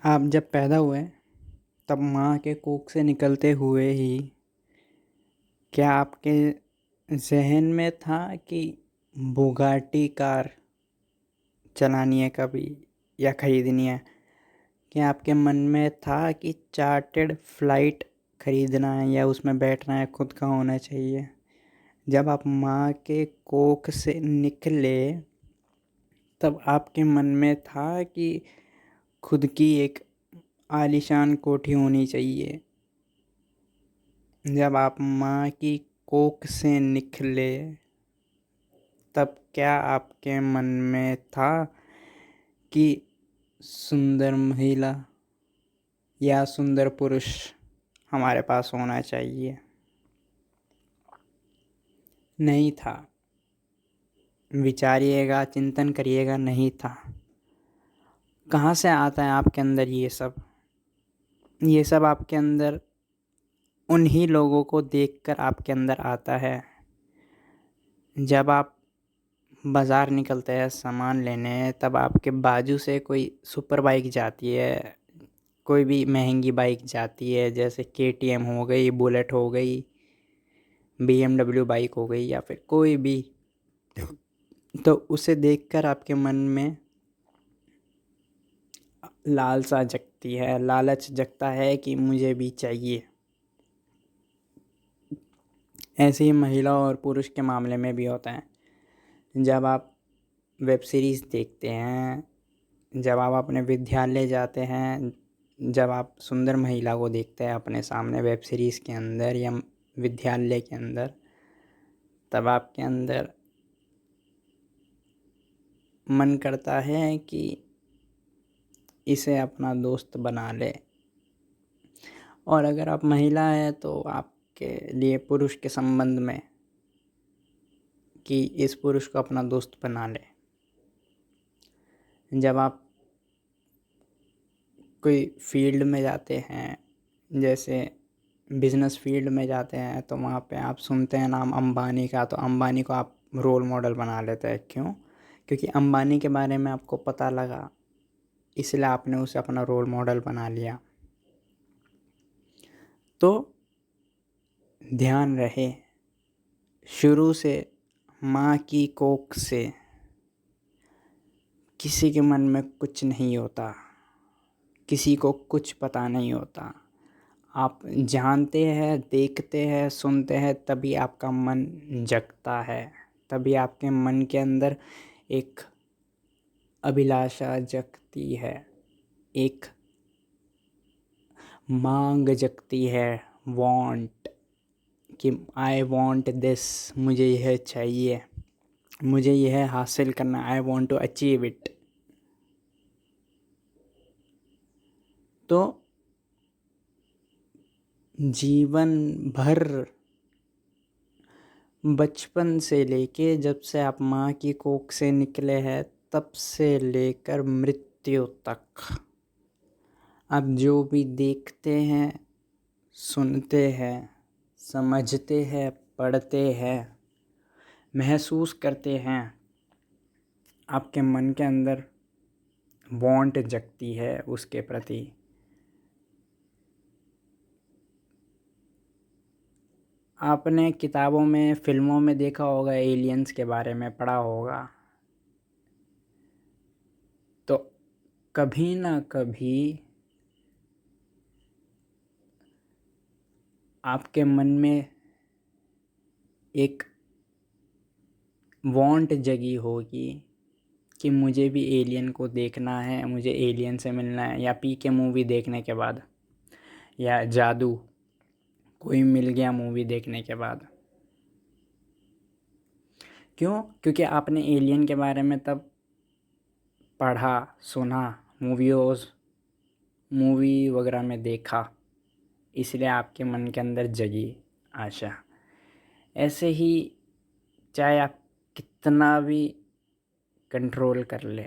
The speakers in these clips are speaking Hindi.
आप जब पैदा हुए तब माँ के कोख से निकलते हुए ही क्या आपके ज़हन में था कि बुगाटी कार चलानी है कभी या ख़रीदनी है? क्या आपके मन में था कि चार्टर्ड फ्लाइट ख़रीदना है या उसमें बैठना है, खुद का होना चाहिए? जब आप माँ के कोख से निकले तब आपके मन में था कि खुद की एक आलीशान कोठी होनी चाहिए? जब आप माँ की कोख से निकले तब क्या आपके मन में था कि सुंदर महिला या सुंदर पुरुष हमारे पास होना चाहिए? नहीं था। विचारिएगा, चिंतन करिएगा, नहीं था। कहाँ से आता है आपके अंदर ये सब? ये सब आपके अंदर उन्हीं लोगों को देखकर आपके अंदर आता है। जब आप बाज़ार निकलते हैं सामान लेने, तब आपके बाजू से कोई सुपर बाइक जाती है, कोई भी महंगी बाइक जाती है, जैसे केटीएम हो गई, बुलेट हो गई, बीएमडब्ल्यू बाइक हो गई या फिर कोई भी, तो उसे देखकर आपके मन में लालसा जगती है, लालच जगता है कि मुझे भी चाहिए। ऐसे ही महिला और पुरुष के मामले में भी होता है। जब आप वेब सीरीज़ देखते हैं, जब आप अपने विद्यालय जाते हैं, जब आप सुंदर महिला को देखते हैं अपने सामने वेब सीरीज़ के अंदर या विद्यालय के अंदर, तब आपके अंदर मन करता है कि इसे अपना दोस्त बना ले। और अगर आप महिला हैं तो आपके लिए पुरुष के संबंध में कि इस पुरुष को अपना दोस्त बना ले। जब आप कोई फील्ड में जाते हैं, जैसे बिजनेस फील्ड में जाते हैं, तो वहाँ पे आप सुनते हैं नाम अंबानी का, तो अंबानी को आप रोल मॉडल बना लेते हैं। क्यों? क्योंकि अंबानी के बारे में आपको पता लगा, इसलिए आपने उसे अपना रोल मॉडल बना लिया। तो ध्यान रहे, शुरू से माँ की कोख से किसी के मन में कुछ नहीं होता, किसी को कुछ पता नहीं होता। आप जानते हैं, देखते हैं, सुनते हैं, तभी आपका मन जगता है, तभी आपके मन के अंदर एक अभिलाषा जगती है, एक मांग जगती है, वांट, कि आई वांट दिस, मुझे यह चाहिए, मुझे यह हासिल करना, I want to achieve it. तो जीवन भर, बचपन से लेके जब से आप माँ की कोख से निकले हैं, तब से लेकर मृत्यु तक आप जो भी देखते हैं, सुनते हैं, समझते हैं, पढ़ते हैं, महसूस करते हैं, आपके मन के अंदर वांट जगती है उसके प्रति। आपने किताबों में, फिल्मों में देखा होगा, एलियंस के बारे में पढ़ा होगा, तो कभी ना कभी आपके मन में एक वांट जगी होगी कि मुझे भी एलियन को देखना है, मुझे एलियन से मिलना है, या पीके मूवी देखने के बाद, या जादू कोई मिल गया मूवी देखने के बाद। क्यों? क्योंकि आपने एलियन के बारे में तब पढ़ा, सुना, मूवी वगैरह में देखा, इसलिए आपके मन के अंदर जगी आशा। ऐसे ही चाहे आप कितना भी कंट्रोल कर ले,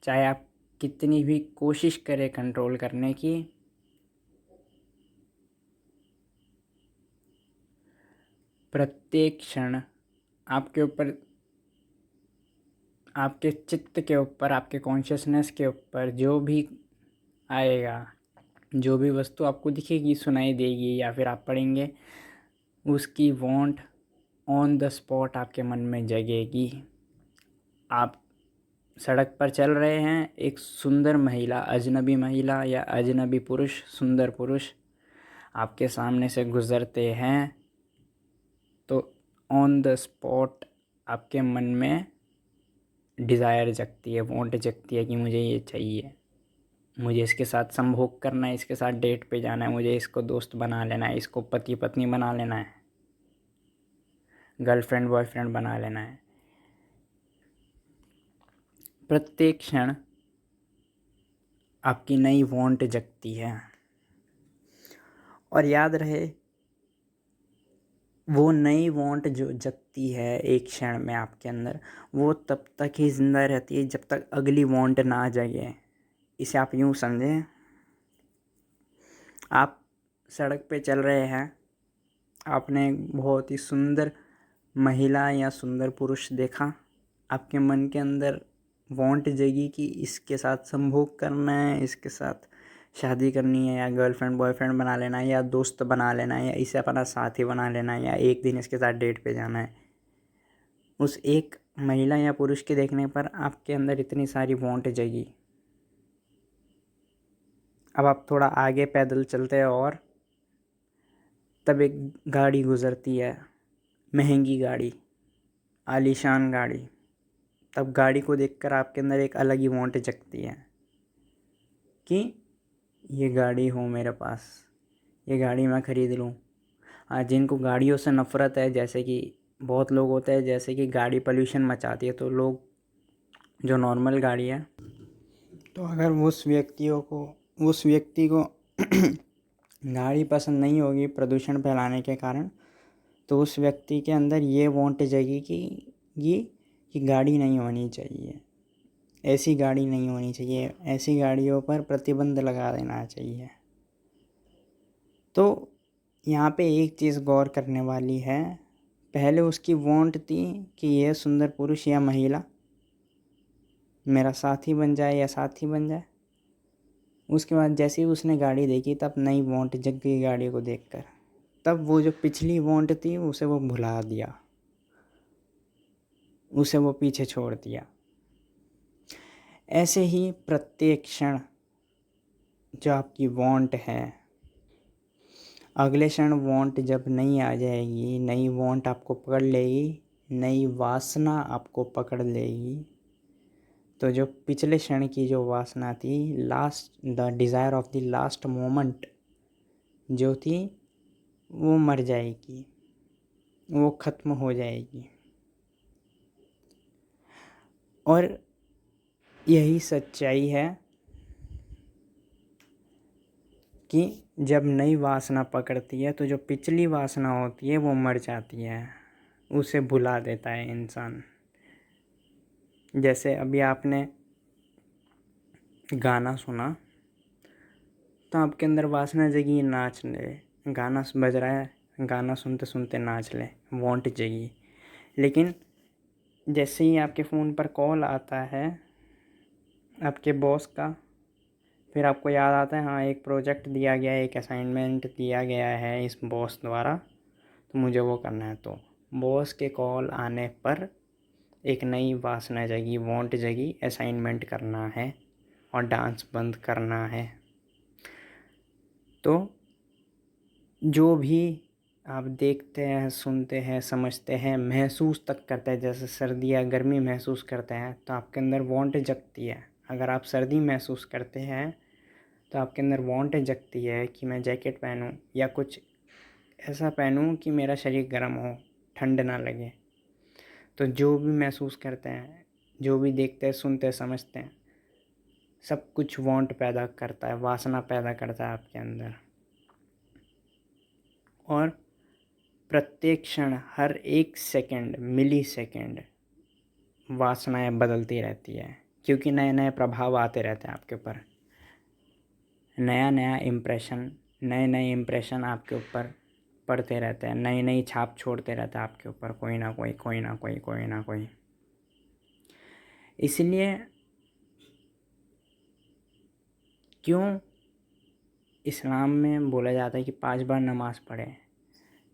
चाहे आप कितनी भी कोशिश करें कंट्रोल करने की, प्रत्येक क्षण आपके ऊपर, आपके चित्त के ऊपर, आपके कॉन्शियसनेस के ऊपर जो भी आएगा। जो भी वस्तु आपको दिखेगी, सुनाई देगी या फिर आप पढ़ेंगे, उसकी वांट ऑन द स्पॉट आपके मन में जगेगी। आप सड़क पर चल रहे हैं, एक सुंदर महिला, अजनबी महिला या अजनबी पुरुष, सुंदर पुरुष आपके सामने से गुज़रते हैं, तो ऑन द स्पॉट आपके मन में डिज़ायर जगती है, वांट जगती है कि मुझे ये चाहिए, मुझे इसके साथ संभोग करना है, इसके साथ डेट पे जाना है, मुझे इसको दोस्त बना लेना है, इसको पति पत्नी बना लेना है, गर्लफ्रेंड बॉयफ्रेंड बना लेना है। प्रत्येक क्षण आपकी नई वांट जगती है। और याद रहे, वो नई वांट जो जगती है एक क्षण में आपके अंदर, वो तब तक ही ज़िंदा रहती है जब तक अगली वांट ना जगे। इसे आप यूँ समझें, आप सड़क पे चल रहे हैं, आपने एक बहुत ही सुंदर महिला या सुंदर पुरुष देखा, आपके मन के अंदर वांट जगी कि इसके साथ संभोग करना है, इसके साथ शादी करनी है, या गर्लफ्रेंड बॉयफ्रेंड बना लेना है, या दोस्त बना लेना है, या इसे अपना साथी बना लेना है, या एक दिन इसके साथ डेट पे जाना है। उस एक महिला या पुरुष के देखने पर आपके अंदर इतनी सारी वांट जगी। अब आप थोड़ा आगे पैदल चलते हैं और तब एक गाड़ी गुज़रती है, महंगी गाड़ी, आलीशान गाड़ी। तब गाड़ी को देखकर आपके अंदर एक अलग ही वांट जगती है कि ये गाड़ी हो मेरे पास, ये गाड़ी मैं ख़रीद लूँ। आज जिनको गाड़ियों से नफ़रत है, जैसे कि बहुत लोग होते हैं जैसे कि गाड़ी पोल्यूशन मचाती है, तो लोग जो नॉर्मल गाड़ी है, तो अगर उस व्यक्ति को गाड़ी पसंद नहीं होगी प्रदूषण फैलाने के कारण, तो उस व्यक्ति के अंदर ये वांट जगी कि गाड़ी नहीं होनी चाहिए, ऐसी गाड़ी नहीं होनी चाहिए, ऐसी गाड़ियों पर प्रतिबंध लगा देना चाहिए। तो यहाँ पे एक चीज़ गौर करने वाली है, पहले उसकी वांट थी कि यह सुंदर पुरुष या महिला मेरा साथी बन जाए या साथी बन जाए। उसके बाद जैसे ही उसने गाड़ी देखी, तब नई वांट जग गई गाड़ी को देखकर। तब वो जो पिछली वांट थी उसे वो भुला दिया, उसे वो पीछे छोड़ दिया। ऐसे ही प्रत्येक क्षण जो आपकी वांट है, अगले क्षण वांट जब नहीं आ जाएगी, नई वांट आपको पकड़ लेगी, नई वासना आपको पकड़ लेगी, तो जो पिछले क्षण की जो वासना थी, the desire of the last moment जो थी, वो मर जाएगी, वो ख़त्म हो जाएगी। और यही सच्चाई है कि जब नई वासना पकड़ती है तो जो पिछली वासना होती है वो मर जाती है, उसे भुला देता है इंसान। जैसे अभी आपने गाना सुना तो आपके अंदर वासना जगी नाच ले, गाना बज रहा है, गाना सुनते सुनते नाच ले, वांट जगी। लेकिन जैसे ही आपके फ़ोन पर कॉल आता है आपके बॉस का, फिर आपको याद आता है हाँ एक प्रोजेक्ट दिया गया है, एक असाइनमेंट दिया गया है इस बॉस द्वारा, तो मुझे वो करना है। तो बॉस के कॉल आने पर एक नई वासना जगी, वांट जगी, असाइनमेंट करना है और डांस बंद करना है। तो जो भी आप देखते हैं, सुनते हैं, समझते हैं, महसूस तक करते हैं, जैसे सर्दी या गर्मी महसूस करते हैं तो आपके अंदर वांट जगती है। अगर आप सर्दी महसूस करते हैं तो आपके अंदर वांट जगती है कि मैं जैकेट पहनूं या कुछ ऐसा पहनूं कि मेरा शरीर गर्म हो, ठंड ना लगे। तो जो भी महसूस करते हैं, जो भी देखते हैं, सुनते हैं, समझते हैं, सब कुछ वांट पैदा करता है, वासना पैदा करता है आपके अंदर। और प्रत्येक क्षण, हर एक सेकंड, मिली सेकंड वासनाएं बदलती रहती है, क्योंकि नए नए प्रभाव आते रहते हैं आपके ऊपर, नए नए इम्प्रेशन आपके ऊपर पड़ते रहते हैं, नई नई छाप छोड़ते रहते हैं आपके ऊपर, कोई ना कोई, कोई ना कोई, कोई ना कोई। इसलिए क्यों इस्लाम में बोला जाता है कि 5 बार नमाज पढ़ें?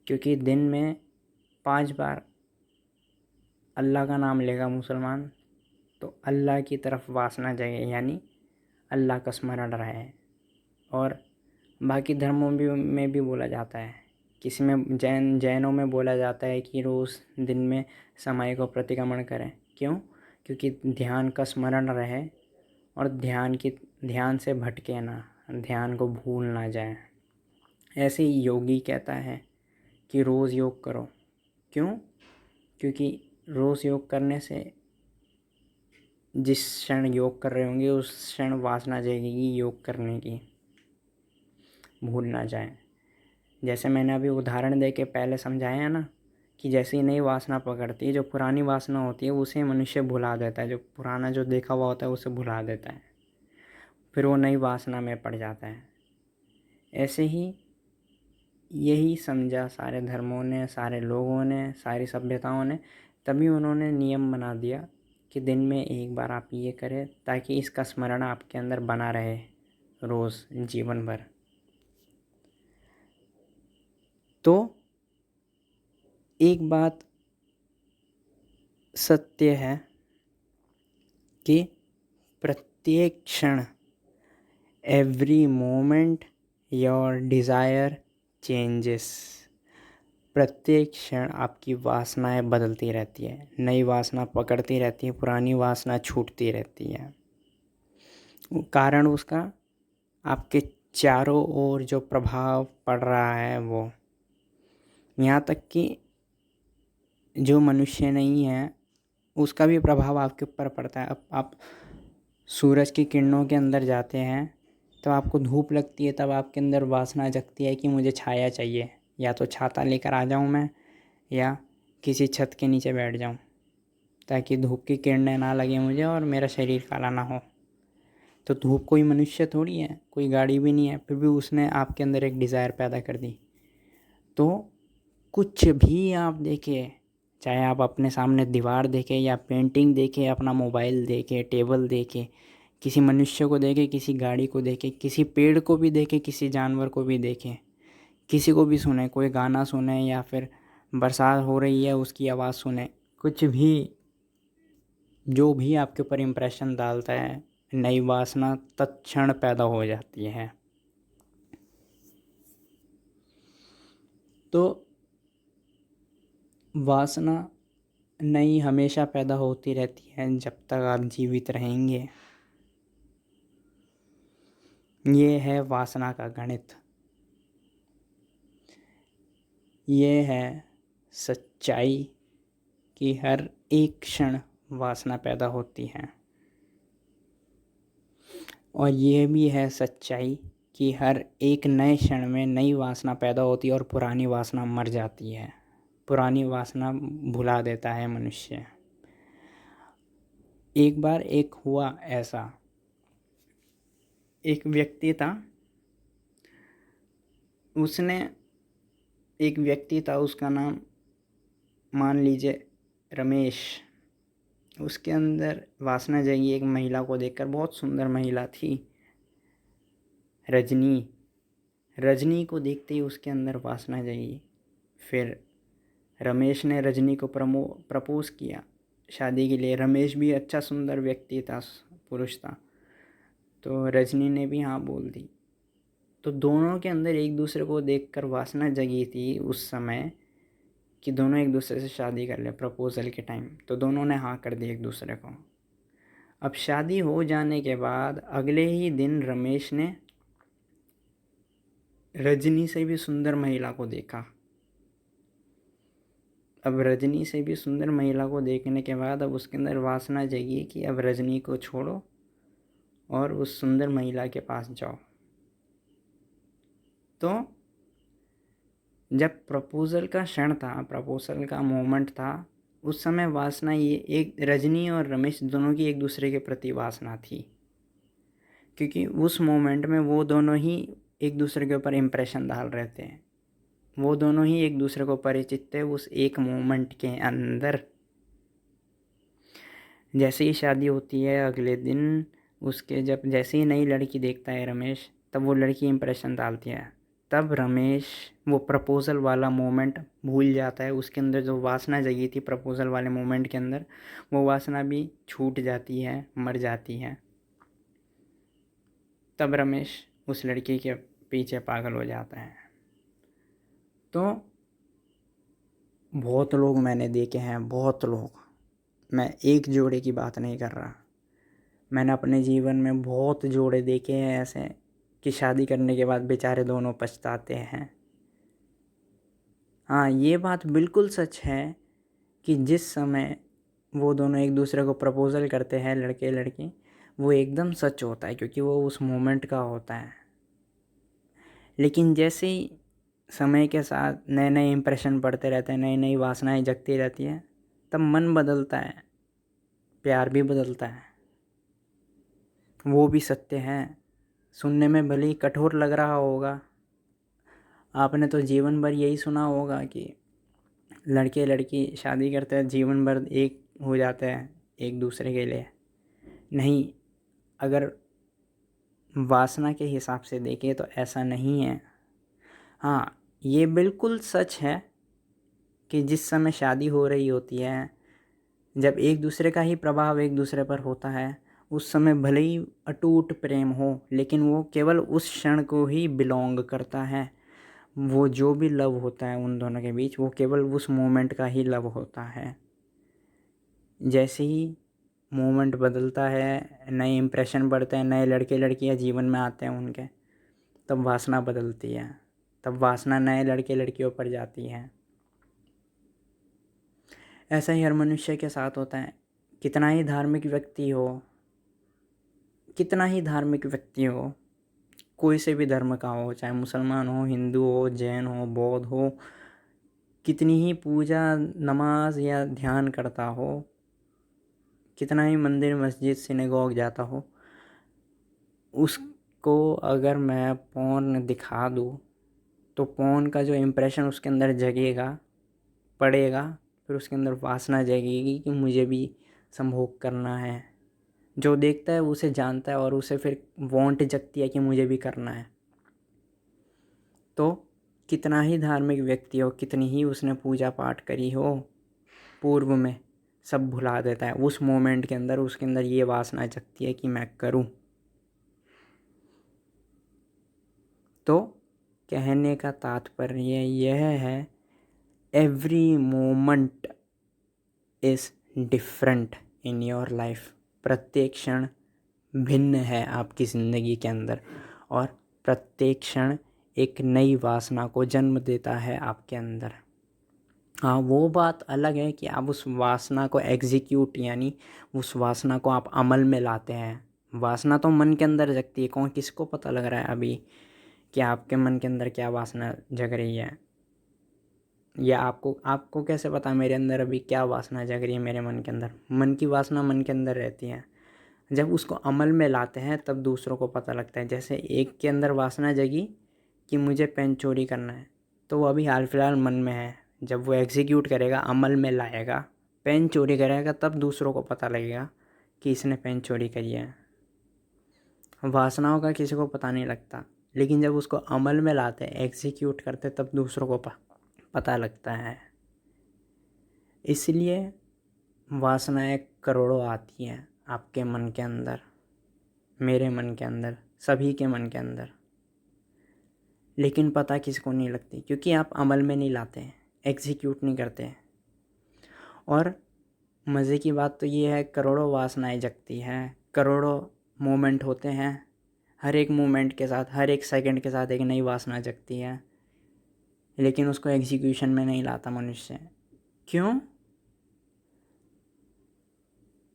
क्योंकि दिन में 5 बार अल्लाह का नाम लेगा मुसलमान तो अल्लाह की तरफ वासना जागे, यानी अल्लाह का स्मरण रहे। और बाकी धर्मों में भी बोला जाता है, किसी में जैनों में बोला जाता है कि रोज़ दिन में समय को प्रतिक्रमण करें। क्यों? क्योंकि ध्यान का स्मरण रहे और ध्यान से भटके ना, ध्यान को भूल ना जाए। ऐसे ही योगी कहता है कि रोज़ योग करो। क्यों? क्योंकि रोज़ योग करने से जिस क्षण योग कर रहे होंगे उस क्षण वासना जागेगी योग करने की, भूल ना जाए। जैसे मैंने अभी उदाहरण दे के पहले समझाया ना कि जैसे ही नई वासना पकड़ती है, जो पुरानी वासना होती है उसे मनुष्य भुला देता है, जो पुराना जो देखा हुआ होता है उसे भुला देता है, फिर वो नई वासना में पड़ जाता है। ऐसे ही यही समझा सारे धर्मों ने, सारे लोगों ने, सारी सभ्यताओं ने, तभी उन्होंने नियम बना दिया कि दिन में एक बार आप ये करें ताकि इसका स्मरण आपके अंदर बना रहे रोज़ जीवन भर। तो एक बात सत्य है कि प्रत्येक क्षण, every moment your desire changes. प्रत्येक क्षण आपकी वासनाएं बदलती रहती है, नई वासना पकड़ती रहती है, पुरानी वासना छूटती रहती है। कारण उसका आपके चारों ओर जो प्रभाव पड़ रहा है वो, यहाँ तक कि जो मनुष्य नहीं है उसका भी प्रभाव आपके ऊपर पड़ता है। अब आप सूरज की किरणों के अंदर जाते हैं तो आपको धूप लगती है, तब आपके अंदर वासना जगती है कि मुझे छाया चाहिए, या तो छाता लेकर आ जाऊं मैं या किसी छत के नीचे बैठ जाऊं ताकि धूप की किरणें ना लगे मुझे और मेरा शरीर काला ना हो। तो धूप कोई मनुष्य थोड़ी है, कोई गाड़ी भी नहीं है, फिर भी उसने आपके अंदर एक डिज़ायर पैदा कर दी। तो कुछ भी आप देखें, चाहे आप अपने सामने दीवार देखें या पेंटिंग देखें, अपना मोबाइल देखें, टेबल देखें, किसी मनुष्य को देखें, किसी गाड़ी को देखें, किसी पेड़ को भी देखें, किसी जानवर को भी देखें, किसी को भी सुने, कोई गाना सुने या फिर बरसात हो रही है उसकी आवाज़ सुने, कुछ भी जो भी आपके ऊपर इम्प्रेशन डालता है, नई वासना तत्क्षण पैदा हो जाती है। तो वासना नई हमेशा पैदा होती रहती है जब तक आप जीवित रहेंगे। ये है वासना का गणित, ये है सच्चाई कि हर एक क्षण वासना पैदा होती है। और ये भी है सच्चाई कि हर एक नए क्षण में नई वासना पैदा होती है और पुरानी वासना मर जाती है। पुरानी वासना भुला देता है मनुष्य। एक बार एक हुआ ऐसा, एक व्यक्ति था, उसका नाम मान लीजिए रमेश। उसके अंदर वासना जगी एक महिला को देखकर, बहुत सुंदर महिला थी, रजनी को देखते ही उसके अंदर वासना जगी। फिर रमेश ने रजनी को प्रपोज किया शादी के लिए। रमेश भी अच्छा सुंदर व्यक्ति था, पुरुष था, तो रजनी ने भी हाँ बोल दी। तो दोनों के अंदर एक दूसरे को देखकर वासना जगी थी उस समय कि दोनों एक दूसरे से शादी कर ले। प्रपोजल के टाइम तो दोनों ने हाँ कर दी एक दूसरे को। अब शादी हो जाने के बाद अगले ही दिन रमेश ने रजनी से भी सुंदर महिला को देखा। अब रजनी से भी सुंदर महिला को देखने के बाद अब उसके अंदर वासना जगी कि अब रजनी को छोड़ो और उस सुंदर महिला के पास जाओ। तो जब प्रपोजल का क्षण था, प्रपोजल का मोमेंट था, उस समय वासना ये एक रजनी और रमेश दोनों की एक दूसरे के प्रति वासना थी, क्योंकि उस मोमेंट में वो दोनों ही एक दूसरे के ऊपर इम्प्रेशन डाल रहे थे। वो दोनों ही एक दूसरे को परिचित थे उस एक मोमेंट के अंदर। जैसे ही शादी होती है अगले दिन उसके जब जैसे ही नई लड़की देखता है रमेश, तब वो लड़की इम्प्रेशन डालती है। तब रमेश वो प्रपोज़ल वाला मोमेंट भूल जाता है। उसके अंदर जो वासना जगी थी प्रपोज़ल वाले मोमेंट के अंदर, वो वासना भी छूट जाती है, मर जाती है। तब रमेश उस लड़की के पीछे पागल हो जाता है। तो बहुत लोग मैंने देखे हैं, बहुत लोग, मैं एक जोड़े की बात नहीं कर रहा, मैंने अपने जीवन में बहुत जोड़े देखे हैं ऐसे कि शादी करने के बाद बेचारे दोनों पछताते हैं। हाँ, ये बात बिल्कुल सच है कि जिस समय वो दोनों एक दूसरे को प्रपोज़ल करते हैं, लड़के लड़की, वो एकदम सच होता है क्योंकि वो उस मोमेंट का होता है। लेकिन जैसे ही समय के साथ नए नए इम्प्रेशन पड़ते रहते हैं, नई नई वासनाएं जगती रहती हैं, तब मन बदलता है, प्यार भी बदलता है। वो भी सत्य है। सुनने में भले ही कठोर लग रहा होगा, आपने तो जीवन भर यही सुना होगा कि लड़के लड़की शादी करते हैं, जीवन भर एक हो जाते हैं एक दूसरे के लिए। नहीं, अगर वासना के हिसाब से देखें तो ऐसा नहीं है। हाँ, ये बिल्कुल सच है कि जिस समय शादी हो रही होती है, जब एक दूसरे का ही प्रभाव एक दूसरे पर होता है, उस समय भले ही अटूट प्रेम हो, लेकिन वो केवल उस क्षण को ही बिलोंग करता है। वो जो भी लव होता है उन दोनों के बीच, वो केवल उस मोमेंट का ही लव होता है। जैसे ही मोमेंट बदलता है, नए इम्प्रेशन बढ़ते हैं, नए लड़के लड़कियां जीवन में आते हैं उनके, तब वासना बदलती है, तब वासना नए लड़के लड़कियों पर जाती है। ऐसा ही हर मनुष्य के साथ होता है। कितना ही धार्मिक व्यक्ति हो, कितना ही धार्मिक व्यक्ति हो, कोई से भी धर्म का हो, चाहे मुसलमान हो, हिंदू हो, जैन हो, बौद्ध हो, कितनी ही पूजा नमाज या ध्यान करता हो, कितना ही मंदिर मस्जिद सिनेगॉग जाता हो, उसको अगर मैं पॉर्न दिखा दूँ तो पॉर्न का जो इम्प्रेशन उसके अंदर जगेगा, पड़ेगा, फिर उसके अंदर वासना जगेगी कि मुझे भी संभोग करना है। जो देखता है उसे जानता है और उसे फिर वांट जगती है कि मुझे भी करना है। तो कितना ही धार्मिक व्यक्ति हो, कितनी ही उसने पूजा पाठ करी हो पूर्व में, सब भुला देता है। उस मोमेंट के अंदर उसके अंदर ये वासना जगती है कि मैं करूं। तो कहने का तात्पर्य यह है, every moment is different in your life. प्रत्येक क्षण भिन्न है आपकी ज़िंदगी के अंदर, और प्रत्येक क्षण एक नई वासना को जन्म देता है आपके अंदर। हाँ, वो बात अलग है कि आप उस वासना को एग्जीक्यूट, यानी उस वासना को आप अमल में लाते हैं। वासना तो मन के अंदर जगती है, कौन किसको पता लग रहा है अभी कि आपके मन के अंदर क्या वासना जग रही है, या आपको कैसे पता मेरे अंदर अभी क्या वासना जग रही है। मेरे मन के अंदर, मन की वासना मन के अंदर रहती है। जब उसको अमल में लाते हैं तब दूसरों को पता लगता है। जैसे एक के अंदर वासना जगी कि मुझे पेन चोरी करना है, तो वो अभी हाल फिलहाल मन में है। जब वो एग्जीक्यूट करेगा, अमल में लाएगा, पेन चोरी करेगा, तब दूसरों को पता लगेगा कि इसने पेन चोरी करी है। वासनाओं का किसी को पता नहीं लगता, लेकिन जब उसको अमल में लाते हैं, एग्जीक्यूट करते, तब दूसरों को पता लगता है। इसलिए वासनाएं करोड़ों आती हैं आपके मन के अंदर, मेरे मन के अंदर, सभी के मन के अंदर, लेकिन पता किसको नहीं लगती, क्योंकि आप अमल में नहीं लाते हैं, एग्जीक्यूट नहीं करते। और मज़े की बात तो ये है, करोड़ों वासनाएं जगती हैं, करोड़ों मोमेंट होते हैं, हर एक मोमेंट के साथ, हर एक सेकंड के साथ एक नई वासना जगती है, लेकिन उसको एग्जीक्यूशन में नहीं लाता मनुष्य। क्यों?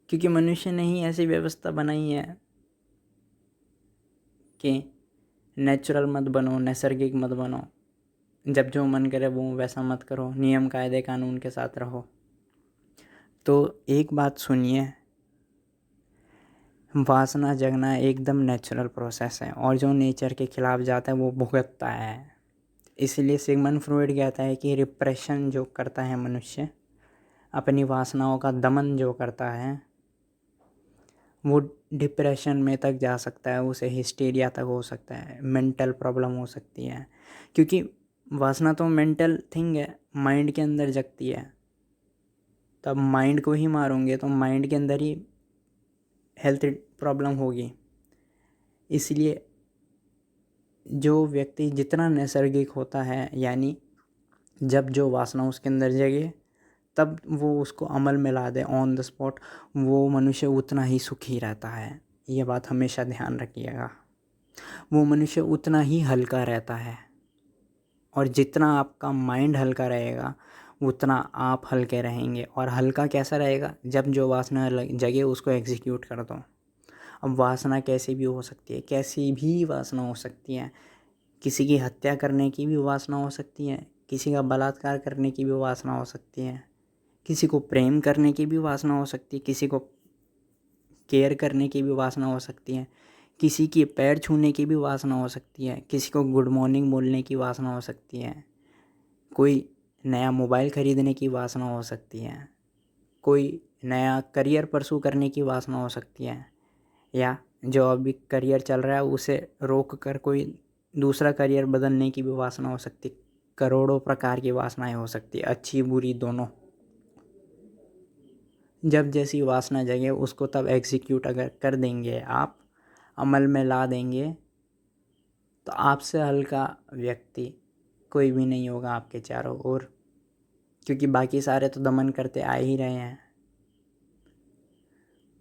क्योंकि मनुष्य ने ही ऐसी व्यवस्था बनाई है कि नेचुरल मत बनो, नैसर्गिक मत बनो, जब जो मन करे वो वैसा मत करो, नियम कायदे कानून के साथ रहो। तो एक बात सुनिए, वासना जगना एकदम नेचुरल प्रोसेस है, और जो नेचर के खिलाफ जाता है वो भुगतता है। इसलिए सिगमंड फ्रॉइड कहता है कि रिप्रेशन जो करता है मनुष्य, अपनी वासनाओं का दमन जो करता है, वो डिप्रेशन में तक जा सकता है, उसे हिस्टीरिया तक हो सकता है, मेंटल प्रॉब्लम हो सकती है, क्योंकि वासना तो मेंटल थिंग है, माइंड के अंदर जगती है। तब माइंड को ही मारोगे तो माइंड के अंदर ही हेल्थ प्रॉब्लम होगी। इसलिए जो व्यक्ति जितना नैसर्गिक होता है, यानी जब जो वासना उसके अंदर जगे तब वो उसको अमल में ला दे ऑन द स्पॉट, वो मनुष्य उतना ही सुखी रहता है। ये बात हमेशा ध्यान रखिएगा। वो मनुष्य उतना ही हल्का रहता है, और जितना आपका माइंड हल्का रहेगा उतना आप हल्के रहेंगे। और हल्का कैसा रहेगा? जब जो वासना जगे उसको एग्जीक्यूट कर दो। अब वासना कैसी भी हो सकती है, कैसी भी वासना हो सकती है। किसी की हत्या करने की भी वासना हो सकती है, किसी का बलात्कार करने की भी वासना हो सकती है, किसी को प्रेम करने की भी वासना हो सकती है, किसी को केयर करने की भी वासना हो सकती है, किसी की पैर छूने की भी वासना हो सकती है, किसी को गुड मॉर्निंग बोलने की वासना हो सकती है, कोई नया मोबाइल ख़रीदने की वासना हो सकती है, कोई नया करियर परसू करने की वासना हो सकती है, या जो अभी करियर चल रहा है उसे रोक कर कोई दूसरा करियर बदलने की भी वासना हो सकती है। करोड़ों प्रकार की वासनाएं हो सकती है, अच्छी बुरी दोनों। जब जैसी वासना जगे उसको तब एग्जीक्यूट अगर कर देंगे, आप अमल में ला देंगे, तो आपसे हल्का व्यक्ति कोई भी नहीं होगा आपके चारों ओर, क्योंकि बाकी सारे तो दमन करते आ ही रहे हैं।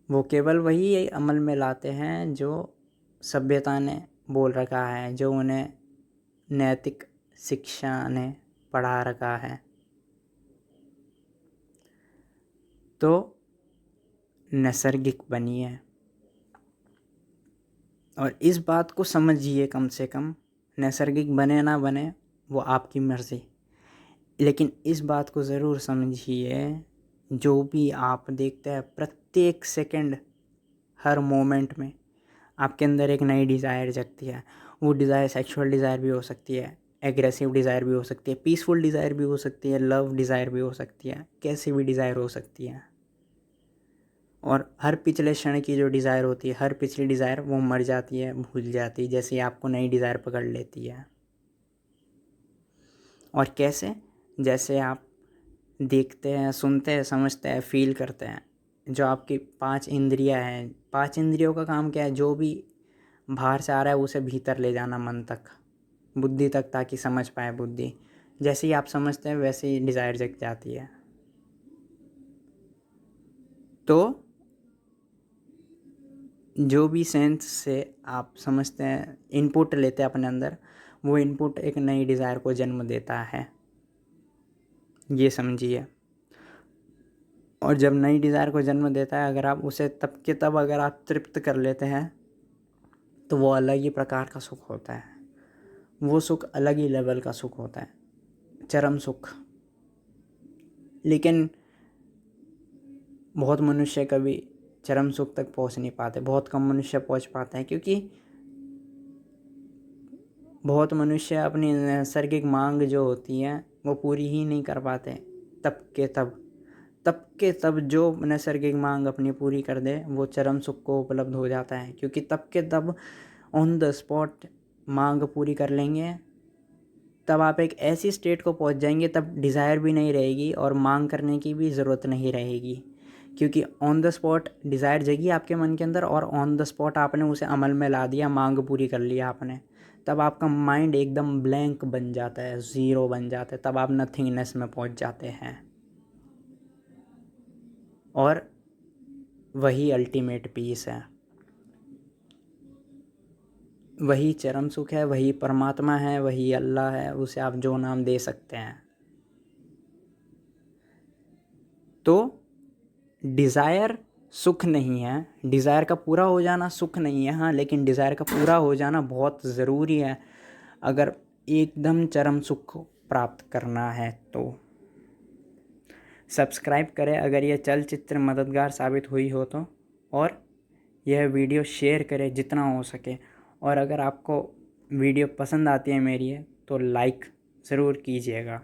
वो केवल वही अमल में लाते हैं जो सभ्यता ने बोल रखा है, जो उन्हें नैतिक शिक्षा ने पढ़ा रखा है। तो नैसर्गिक बनिए और इस बात को समझिए, कम से कम नैसर्गिक बने ना बने वो आपकी मर्ज़ी, लेकिन इस बात को ज़रूर समझिए, जो भी आप देखते हैं प्रत्येक सेकंड, हर मोमेंट में आपके अंदर एक नई डिज़ायर जगती है। वो डिज़ायर सेक्सुअल डिज़ायर भी हो सकती है, एग्रेसिव डिज़ायर भी हो सकती है, पीसफुल डिज़ायर भी हो सकती है, लव डिज़ायर भी हो सकती है, कैसी भी डिज़ायर हो सकती है। और हर पिछले क्षण की जो डिज़ायर होती है, हर पिछली डिज़ायर वो मर जाती है, भूल जाती है, जैसे ही आपको नई डिज़ायर पकड़ लेती है। और कैसे? जैसे आप देखते हैं, सुनते हैं, समझते हैं, फील करते हैं। जो आपकी 5 इंद्रियां हैं, 5 इंद्रियों का काम क्या है? जो भी बाहर से आ रहा है उसे भीतर ले जाना, मन तक, बुद्धि तक, ताकि समझ पाए बुद्धि। जैसे ही आप समझते हैं वैसे ही डिज़ायर जग जाती है। तो जो भी सेंस से आप समझते हैं, इनपुट लेते हैं अपने अंदर, वो इनपुट एक नई डिज़ायर को जन्म देता है, ये समझिए। और जब नई डिज़ायर को जन्म देता है, अगर आप उसे तब के तब अगर आप तृप्त कर लेते हैं, तो वो अलग ही प्रकार का सुख होता है। वो सुख अलग ही लेवल का सुख होता है, चरम सुख। लेकिन बहुत मनुष्य कभी चरम सुख तक पहुंच नहीं पाते, बहुत कम मनुष्य पहुंच पाते हैं, क्योंकि बहुत मनुष्य अपनी नैसर्गिक मांग जो होती है वो पूरी ही नहीं कर पाते। तब के तब जो नैसर्गिक मांग अपनी पूरी कर दे वो चरम सुख को उपलब्ध हो जाता है, क्योंकि तब के तब ऑन द स्पॉट मांग पूरी कर लेंगे, तब आप एक ऐसी स्टेट को पहुंच जाएंगे, तब डिज़ायर भी नहीं रहेगी और मांग करने की भी ज़रूरत नहीं रहेगी, क्योंकि ऑन द स्पॉट डिज़ायर जगी आपके मन के अंदर और ऑन द स्पॉट आपने उसे अमल में ला दिया, मांग पूरी कर लिया आपने। तब आपका माइंड एकदम ब्लैंक बन जाता है, ज़ीरो बन जाता है, तब आप नथिंगनेस में पहुंच जाते हैं। और वही अल्टीमेट पीस है, वही चरम सुख है, वही परमात्मा है, वही अल्लाह है, उसे आप जो नाम दे सकते हैं। तो डिज़ायर सुख नहीं है, डिज़ायर का पूरा हो जाना सुख नहीं है, हाँ, लेकिन डिज़ायर का पूरा हो जाना बहुत ज़रूरी है अगर एकदम चरम सुख प्राप्त करना है तो। सब्सक्राइब करें अगर यह चलचित्र मददगार साबित हुई हो तो, और यह वीडियो शेयर करें जितना हो सके, और अगर आपको वीडियो पसंद आती है मेरी तो लाइक ज़रूर कीजिएगा।